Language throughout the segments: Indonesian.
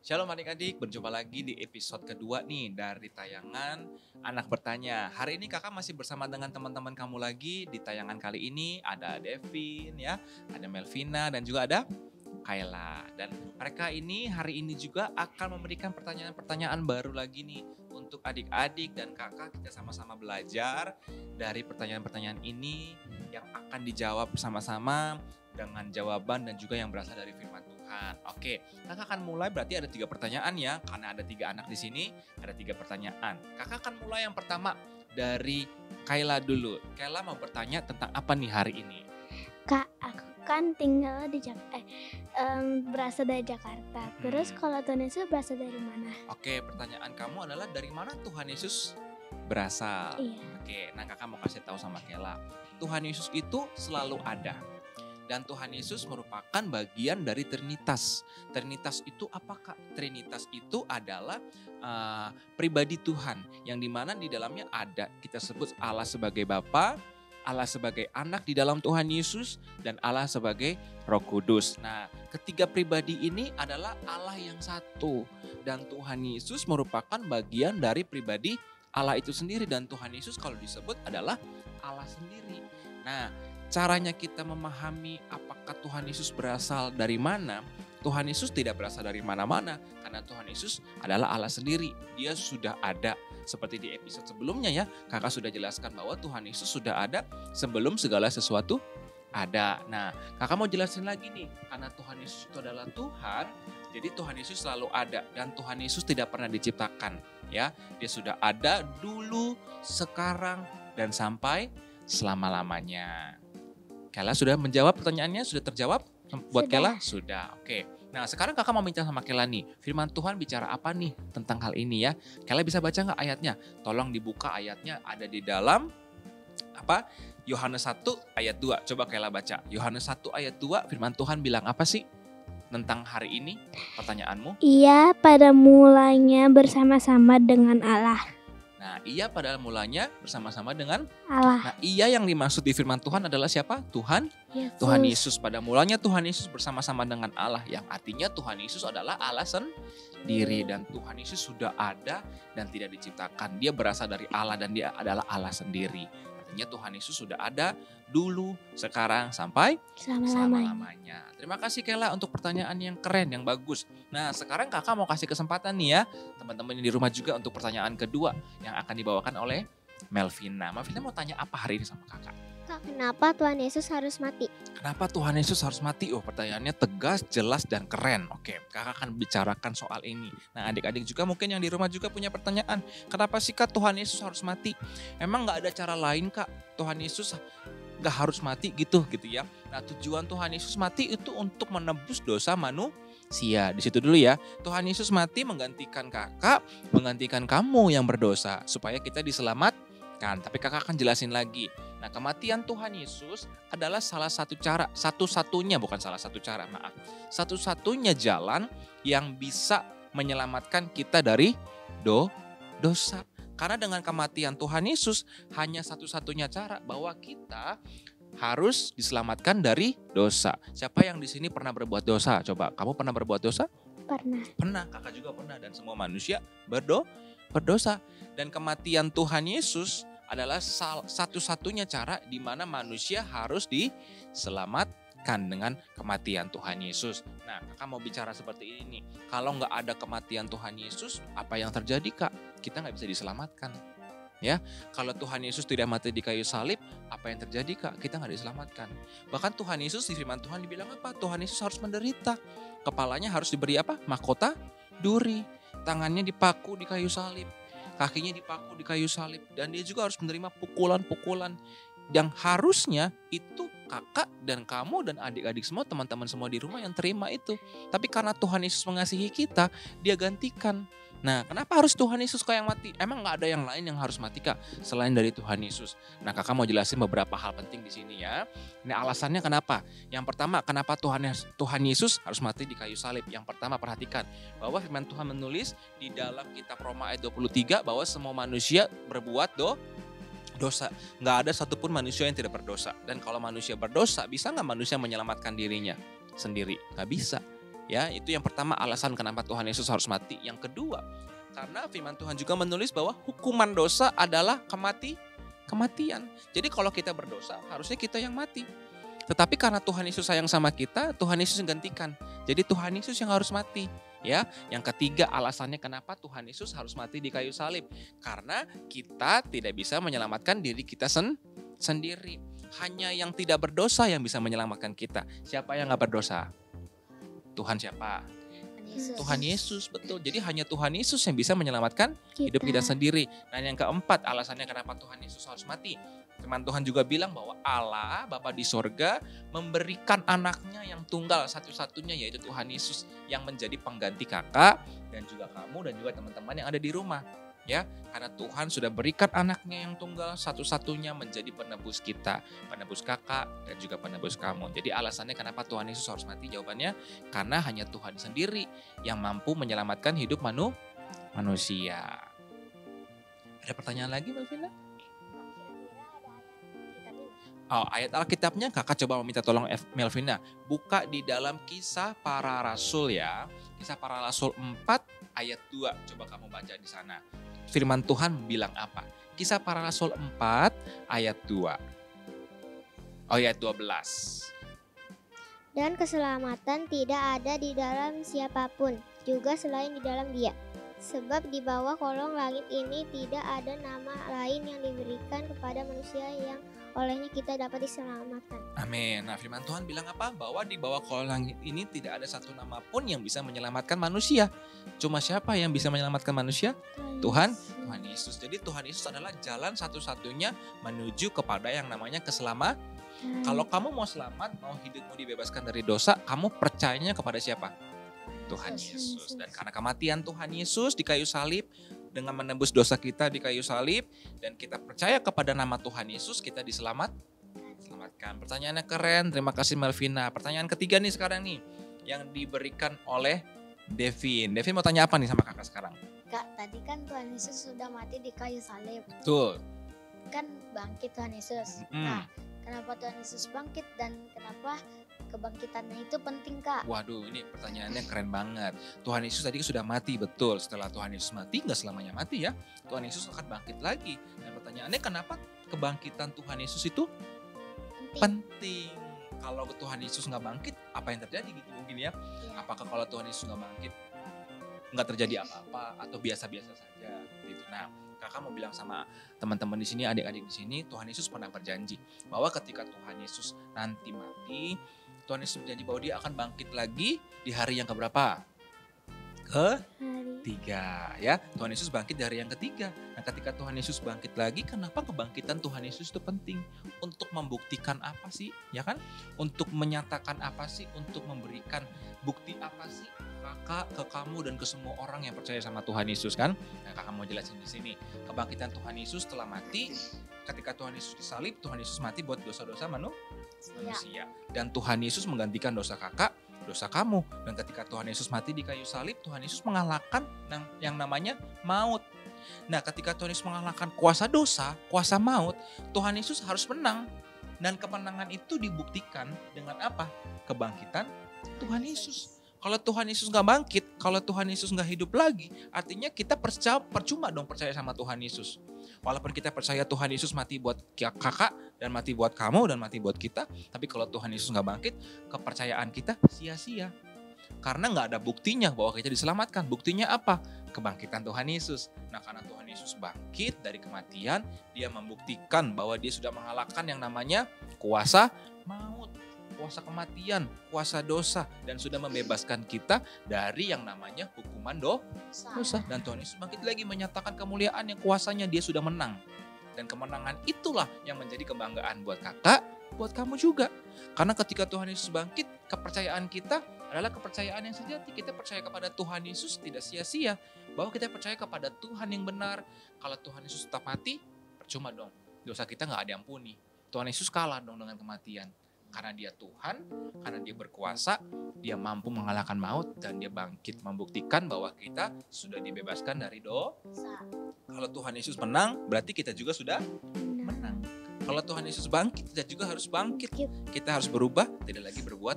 Shalom adik-adik, berjumpa lagi di episode kedua nih dari tayangan Anak Bertanya. Hari ini kakak masih bersama dengan teman-teman kamu lagi. Di tayangan kali ini ada Devin, ya, ada Melvina dan juga ada Kayla. Dan mereka ini hari ini juga akan memberikan pertanyaan-pertanyaan baru lagi nih untuk adik-adik dan kakak. Kita sama-sama belajar dari pertanyaan-pertanyaan ini yang akan dijawab bersama-sama dengan jawaban dan juga yang berasal dari firman Tuhan. Oke, kakak akan mulai, berarti ada 3 pertanyaan ya, karena ada 3 anak di sini, ada 3 pertanyaan. Kakak akan mulai yang pertama dari Kayla dulu. Kayla mau bertanya tentang apa nih hari ini? Kak, aku kan tinggal di berasal dari Jakarta. Terus kalau Tuhan Yesus berasal dari mana? Oke, pertanyaan kamu adalah dari mana Tuhan Yesus berasal? Iya. Oke, nah kakak mau kasih tahu sama Kayla, Tuhan Yesus itu selalu ada. Dan Tuhan Yesus merupakan bagian dari Trinitas. Trinitas itu apa, Kak? Trinitas itu adalah pribadi Tuhan, yang dimana di dalamnya ada, kita sebut Allah sebagai Bapa, Allah sebagai Anak di dalam Tuhan Yesus, dan Allah sebagai Roh Kudus. Nah, ketiga pribadi ini adalah Allah yang satu. Dan Tuhan Yesus merupakan bagian dari pribadi Allah itu sendiri. Dan Tuhan Yesus kalau disebut adalah Allah sendiri. Nah, caranya kita memahami apakah Tuhan Yesus berasal dari mana? Tuhan Yesus tidak berasal dari mana-mana, karena Tuhan Yesus adalah Allah sendiri. Dia sudah ada. Seperti di episode sebelumnya ya, kakak sudah jelaskan bahwa Tuhan Yesus sudah ada sebelum segala sesuatu ada. Nah, kakak mau jelasin lagi nih, karena Tuhan Yesus itu adalah Tuhan, jadi Tuhan Yesus selalu ada dan Tuhan Yesus tidak pernah diciptakan, ya. Dia sudah ada dulu, sekarang, dan sampai selama-lamanya. Kayla sudah menjawab pertanyaannya? Sudah terjawab? Buat Kayla? Sudah, oke. Nah, sekarang kakak mau minta sama Kayla nih, firman Tuhan bicara apa nih tentang hal ini ya? Kayla bisa baca nggak ayatnya? Tolong dibuka ayatnya, ada di dalam Yohanes 1 ayat 2. Coba Kayla baca. Yohanes 1 ayat 2, firman Tuhan bilang apa sih tentang hari ini? Pertanyaanmu? Ia pada mulanya bersama-sama dengan Allah. Nah, ia pada mulanya bersama-sama dengan Allah. Nah, ia yang dimaksud di firman Tuhan adalah siapa? Tuhan Yesus. Tuhan Yesus. Pada mulanya Tuhan Yesus bersama-sama dengan Allah, yang artinya Tuhan Yesus adalah Allah sendiri. Dan Tuhan Yesus sudah ada dan tidak diciptakan. Dia berasal dari Allah dan dia adalah Allah sendiri. Artinya Tuhan Yesus sudah ada dulu, sekarang, sampai selama-lamanya. Terima kasih Kayla untuk pertanyaan yang keren, yang bagus. Nah, sekarang kakak mau kasih kesempatan nih ya, teman-teman di rumah juga untuk pertanyaan kedua yang akan dibawakan oleh Melvina. Melvina mau tanya apa hari ini sama kakak? Kak, kenapa Tuhan Yesus harus mati? Kenapa Tuhan Yesus harus mati? Oh, pertanyaannya tegas, jelas, dan keren. Oke, kakak akan bicarakan soal ini. Nah, adik-adik juga mungkin yang di rumah juga punya pertanyaan. Kenapa sih Kak Tuhan Yesus harus mati? Emang gak ada cara lain Kak? Tuhan Yesus gak harus mati gitu ya. Nah, tujuan Tuhan Yesus mati itu untuk menebus dosa manusia. Di situ dulu ya. Tuhan Yesus mati menggantikan kakak, menggantikan kamu yang berdosa, supaya kita diselamatkan. Tapi kakak akan jelasin lagi. Nah, kematian Tuhan Yesus adalah salah satu cara, satu-satunya jalan yang bisa menyelamatkan kita dari dosa. Karena dengan kematian Tuhan Yesus hanya satu-satunya cara bahwa kita harus diselamatkan dari dosa. Siapa yang di sini pernah berbuat dosa? Coba, kamu pernah berbuat dosa? Pernah. Pernah, kakak juga pernah, dan semua manusia berdosa. Dan kematian Tuhan Yesus adalah satu-satunya cara di mana manusia harus diselamatkan dengan kematian Tuhan Yesus. Nah, kakak mau bicara seperti ini. Kalau nggak ada kematian Tuhan Yesus, apa yang terjadi Kak? Kita nggak bisa diselamatkan. Ya, kalau Tuhan Yesus tidak mati di kayu salib, apa yang terjadi Kak? Kita nggak diselamatkan. Bahkan Tuhan Yesus di firman Tuhan dibilang apa? Tuhan Yesus harus menderita. Kepalanya harus diberi apa? Mahkota duri. Tangannya dipaku di kayu salib. Kakinya dipaku di kayu salib. Dan dia juga harus menerima pukulan-pukulan. Yang harusnya itu kakak dan kamu dan adik-adik semua, teman-teman semua di rumah yang terima itu. Tapi karena Tuhan Yesus mengasihi kita, dia gantikan. Nah, kenapa harus Tuhan Yesus kok yang mati? Emang gak ada yang lain yang harus mati Kak selain dari Tuhan Yesus? Nah, kakak mau jelasin beberapa hal penting di sini ya. Ini alasannya kenapa? Yang pertama, kenapa Tuhan Yesus harus mati di kayu salib? Yang pertama, perhatikan bahwa firman Tuhan menulis di dalam kitab Roma ayat 23 bahwa semua manusia berbuat dosa. Nggak ada satupun manusia yang tidak berdosa. Dan kalau manusia berdosa, bisa nggak manusia menyelamatkan dirinya sendiri? Nggak bisa. Ya, itu yang pertama alasan kenapa Tuhan Yesus harus mati. Yang kedua, karena firman Tuhan juga menulis bahwa hukuman dosa adalah kematian. Jadi kalau kita berdosa, harusnya kita yang mati. Tetapi karena Tuhan Yesus sayang sama kita, Tuhan Yesus gantikan. Jadi Tuhan Yesus yang harus mati. Ya, yang ketiga alasannya kenapa Tuhan Yesus harus mati di kayu salib. Karena kita tidak bisa menyelamatkan diri kita sendiri. Hanya yang tidak berdosa yang bisa menyelamatkan kita. Siapa yang gak berdosa? Tuhan siapa? Tuhan Yesus, betul. Jadi hanya Tuhan Yesus yang bisa menyelamatkan hidup kita sendiri. Dan yang keempat alasannya kenapa Tuhan Yesus harus mati. Firman Tuhan juga bilang bahwa Allah, Bapa di sorga, memberikan anaknya yang tunggal satu-satunya, yaitu Tuhan Yesus, yang menjadi pengganti kakak dan juga kamu dan juga teman-teman yang ada di rumah. Ya, karena Tuhan sudah berikan anaknya yang tunggal satu-satunya menjadi penebus kita, penebus kakak dan juga penebus kamu. Jadi alasannya kenapa Tuhan Yesus harus mati, jawabannya karena hanya Tuhan sendiri yang mampu menyelamatkan hidup manusia. Ada pertanyaan lagi, Melvina? Oh, ayat Alkitabnya kakak coba meminta tolong Melvina. Buka di dalam Kisah Para Rasul ya. Kisah Para Rasul 4 ayat 2. Coba kamu baca di sana. Firman Tuhan bilang apa? Kisah Para Rasul 4 ayat 2. Oh, ayat 12. Dan keselamatan tidak ada di dalam siapapun, juga selain di dalam Dia. Sebab di bawah kolong langit ini tidak ada nama lain yang diberikan kepada manusia yang olehnya kita dapat diselamatkan. Amin. Nah, firman Tuhan bilang apa? Bahwa di bawah kolong langit ini tidak ada satu nama pun yang bisa menyelamatkan manusia. Cuma siapa yang bisa menyelamatkan manusia? Tuhan Yesus. Jadi Tuhan Yesus adalah jalan satu-satunya menuju kepada yang namanya keselamatan. Kalau kamu mau selamat, mau hidupmu dibebaskan dari dosa, kamu percayanya kepada siapa? Tuhan Yesus. Dan karena kematian Tuhan Yesus di kayu salib, dengan menembus dosa kita di kayu salib, dan kita percaya kepada nama Tuhan Yesus, kita diselamatkan. Pertanyaannya keren, terima kasih Melvina. Pertanyaan ketiga nih sekarang nih, yang diberikan oleh Devin. Devin mau tanya apa nih sama kakak sekarang? Kak, tadi kan Tuhan Yesus sudah mati di kayu salib. Betul. Kan bangkit Tuhan Yesus. Nah, kenapa Tuhan Yesus bangkit dan kenapa kebangkitannya itu penting, Kak? Waduh, ini pertanyaannya keren banget. Tuhan Yesus tadi sudah mati, betul. Setelah Tuhan Yesus mati, nggak selamanya mati ya. Tuhan Yesus akan bangkit lagi. Dan pertanyaannya kenapa kebangkitan Tuhan Yesus itu penting? Kalau Tuhan Yesus nggak bangkit, apa yang terjadi gitu mungkin ya? Apakah kalau Tuhan Yesus nggak bangkit, nggak terjadi apa-apa atau biasa-biasa saja gitu. Nah, kakak mau bilang sama teman-teman di sini, adik-adik di sini, Tuhan Yesus pernah berjanji bahwa ketika Tuhan Yesus nanti mati, Tuhan Yesus berjanji bahwa dia akan bangkit lagi di hari yang keberapa? Ketiga ya. Tuhan Yesus bangkit di hari yang ketiga. Nah, ketika Tuhan Yesus bangkit lagi, kenapa kebangkitan Tuhan Yesus itu penting? Untuk membuktikan apa sih? Ya kan? Untuk menyatakan apa sih? Untuk memberikan bukti apa sih? Kakak, ke kamu dan ke semua orang yang percaya sama Tuhan Yesus kan. Nah, kakak mau jelasin di sini. Kebangkitan Tuhan Yesus setelah mati, ketika Tuhan Yesus disalib, Tuhan Yesus mati buat dosa-dosa manusia. Dan Tuhan Yesus menggantikan dosa kakak, dosa kamu. Dan ketika Tuhan Yesus mati di kayu salib, Tuhan Yesus mengalahkan yang namanya maut. Nah, ketika Tuhan Yesus mengalahkan kuasa dosa, kuasa maut, Tuhan Yesus harus menang. Dan kemenangan itu dibuktikan dengan apa? Kebangkitan Tuhan Yesus. Kalau Tuhan Yesus nggak bangkit, kalau Tuhan Yesus nggak hidup lagi, artinya kita percuma dong percaya sama Tuhan Yesus. Walaupun kita percaya Tuhan Yesus mati buat kakak, dan mati buat kamu, dan mati buat kita, tapi kalau Tuhan Yesus nggak bangkit, kepercayaan kita sia-sia. Karena nggak ada buktinya bahwa kita diselamatkan. Buktinya apa? Kebangkitan Tuhan Yesus. Nah, karena Tuhan Yesus bangkit dari kematian, dia membuktikan bahwa dia sudah mengalahkan yang namanya kuasa maut, kuasa kematian, kuasa dosa, dan sudah membebaskan kita dari yang namanya hukuman dosa. Dan Tuhan Yesus bangkit lagi menyatakan kemuliaan yang kuasanya dia sudah menang. Dan kemenangan itulah yang menjadi kebanggaan buat kakak, buat kamu juga. Karena ketika Tuhan Yesus bangkit, kepercayaan kita adalah kepercayaan yang sejati. Kita percaya kepada Tuhan Yesus tidak sia-sia. Bahwa kita percaya kepada Tuhan yang benar. Kalau Tuhan Yesus tetap mati, percuma dong. Dosa kita gak ada ampuni. Tuhan Yesus kalah dong dengan kematian. Karena dia Tuhan, karena dia berkuasa, dia mampu mengalahkan maut, dan dia bangkit membuktikan bahwa kita sudah dibebaskan dari dosa. Kalau Tuhan Yesus menang, berarti kita juga sudah menang. Kalau Tuhan Yesus bangkit, kita juga harus bangkit. Kita harus berubah, tidak lagi berbuat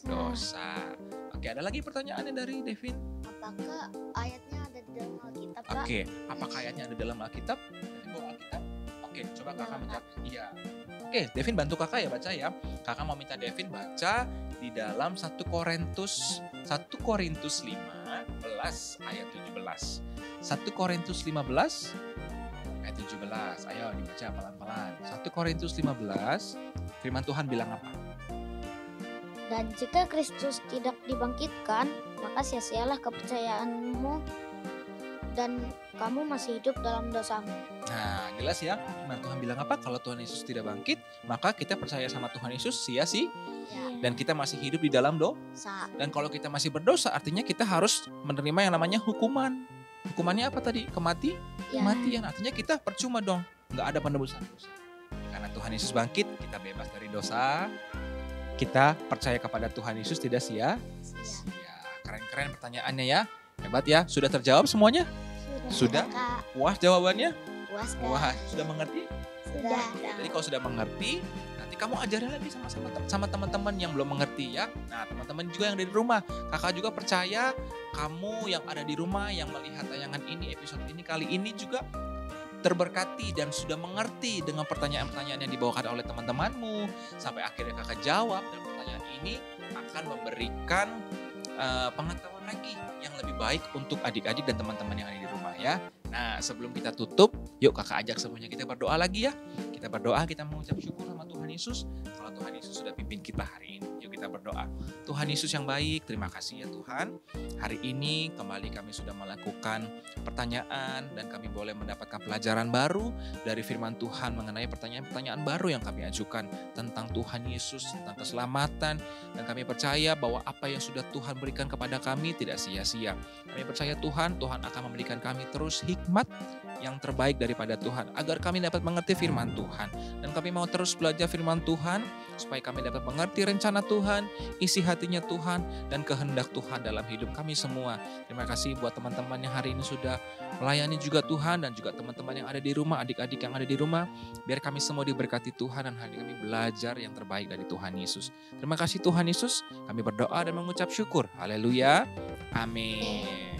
dosa. Oke, ada lagi pertanyaannya dari Devin? Apakah ayatnya ada di dalam Alkitab, Kak? Oke, apakah ayatnya ada dalam Alkitab? Devin bawa Alkitab? Oke, coba kakak minta. Iya. Oke, Devin bantu kakak ya baca ya. Kakak mau minta Devin baca di dalam 1 Korintus 15 ayat 17. 1 Korintus 15 ayat 17. Ayo dibaca pelan-pelan. 1 Korintus 15, firman Tuhan bilang apa? Dan jika Kristus tidak dibangkitkan, maka sia-sialah kepercayaanmu dan kamu masih hidup dalam dosamu. Nah, jelas ya. Firman Tuhan bilang apa? Kalau Tuhan Yesus tidak bangkit, maka kita percaya sama Tuhan Yesus sia-sia dan kita masih hidup di dalam dosa. Dan kalau kita masih berdosa, artinya kita harus menerima yang namanya hukuman. Hukumannya apa tadi? Kematian. Artinya kita percuma dong. Nggak ada penebusan dosa. Karena Tuhan Yesus bangkit, kita bebas dari dosa. Kita percaya kepada Tuhan Yesus tidak sia-sia. Keren-keren pertanyaannya ya. Hebat ya. Sudah terjawab semuanya? Sudah? Kak. Puas jawabannya? Puas, Kak. Wah, sudah mengerti? Sudah. Jadi kalau sudah mengerti, nanti kamu ajarin lagi sama teman-teman yang belum mengerti ya. Nah, teman-teman juga yang ada di rumah, kakak juga percaya kamu yang ada di rumah yang melihat tayangan ini, episode ini kali ini juga terberkati dan sudah mengerti dengan pertanyaan-pertanyaan yang dibawakan oleh teman-temanmu. Sampai akhirnya kakak jawab dan pertanyaan ini akan memberikan pengetahuan lagi yang lebih baik untuk adik-adik dan teman-teman yang ada di rumah ya. Nah, sebelum kita tutup, yuk kakak ajak semuanya kita berdoa lagi ya. Kita berdoa, kita mengucap syukur sama Tuhan Yesus. Kalau Tuhan Yesus sudah pimpin kita hari ini, yuk kita berdoa. Tuhan Yesus yang baik, terima kasih ya Tuhan. Hari ini kembali kami sudah melakukan pertanyaan dan kami boleh mendapatkan pelajaran baru dari firman Tuhan mengenai pertanyaan-pertanyaan baru yang kami ajukan tentang Tuhan Yesus, tentang keselamatan. Dan kami percaya bahwa apa yang sudah Tuhan berikan kepada kami tidak sia-sia. Kami percaya Tuhan akan memberikan kami terus hikmat yang terbaik daripada Tuhan agar kami dapat mengerti firman Tuhan. Dan kami mau terus belajar firman Tuhan supaya kami dapat mengerti rencana Tuhan, isi hatinya Tuhan, dan kehendak Tuhan dalam hidup kami semua. Terima kasih buat teman-teman yang hari ini sudah melayani juga Tuhan dan juga teman-teman yang ada di rumah, adik-adik yang ada di rumah. Biar kami semua diberkati Tuhan dan hari ini kami belajar yang terbaik dari Tuhan Yesus. Terima kasih Tuhan Yesus, kami berdoa dan mengucap syukur. Haleluya. Amin.